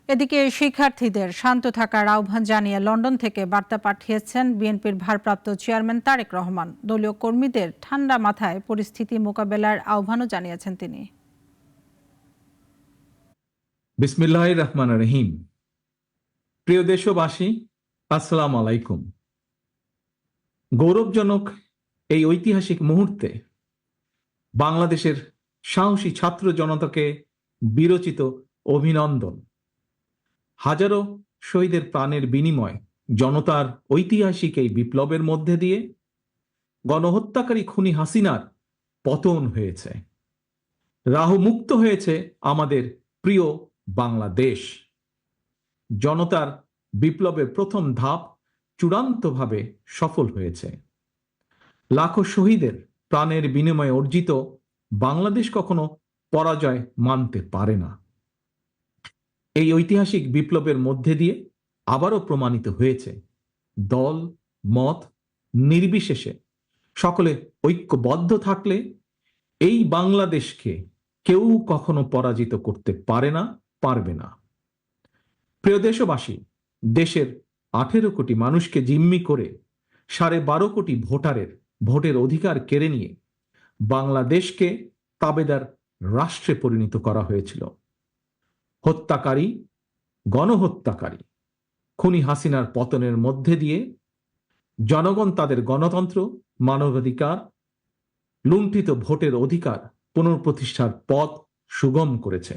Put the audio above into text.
এদিকে শিক্ষার্থীদের শান্ত থাকার আহ্বান জানিয়ে লন্ডন থেকে বার্তা পাঠিয়েছেন বিএনপির ভারপ্রাপ্ত চেয়ারম্যান তারেক রহমান। দলীয় কর্মীদের ঠান্ডা মাথায় পরিস্থিতি মোকাবেলার আহ্বানও জানিয়েছেন তিনি। বিসমিল্লাহির রহমানির রহিম। প্রিয় দেশবাসী, আসসালামু আলাইকুম। গৌরবজনক এই ঐতিহাসিক মুহূর্তে বাংলাদেশের সাহসী ছাত্র জনতাকে বিরচিত অভিনন্দন। হাজারো শহীদের প্রাণের বিনিময় জনতার ঐতিহাসিক এই বিপ্লবের মধ্যে দিয়ে গণহত্যাকারী খুনি হাসিনার পতন হয়েছে, রাহুমুক্ত হয়েছে আমাদের প্রিয় বাংলাদেশ। জনতার বিপ্লবের প্রথম ধাপ চূড়ান্তভাবে সফল হয়েছে। লাখো শহীদের প্রাণের বিনিময়ে অর্জিত বাংলাদেশ কখনো পরাজয় মানতে পারে না। এই ঐতিহাসিক বিপ্লবের মধ্যে দিয়ে আবারও প্রমাণিত হয়েছে দল মত নির্বিশেষে সকলে ঐক্যবদ্ধ থাকলে এই বাংলাদেশকে কেউ কখনো পরাজিত করতে পারে না, পারবে না। প্রিয় দেশবাসী, দেশের 18 কোটি মানুষকে জিম্মি করে 12.5 কোটি ভোটারের ভোটের অধিকার কেড়ে নিয়ে বাংলাদেশকে তাবেদার রাষ্ট্রে পরিণত করা হয়েছিল। হত্যাকারী, গণহত্যাকারী খুনি হাসিনার পতনের মধ্যে দিয়ে জনগণ তাদের গণতন্ত্র, মানবাধিকার, লুণ্ঠিত ভোটের অধিকার পুনঃপ্রতিষ্ঠার পথ সুগম করেছে।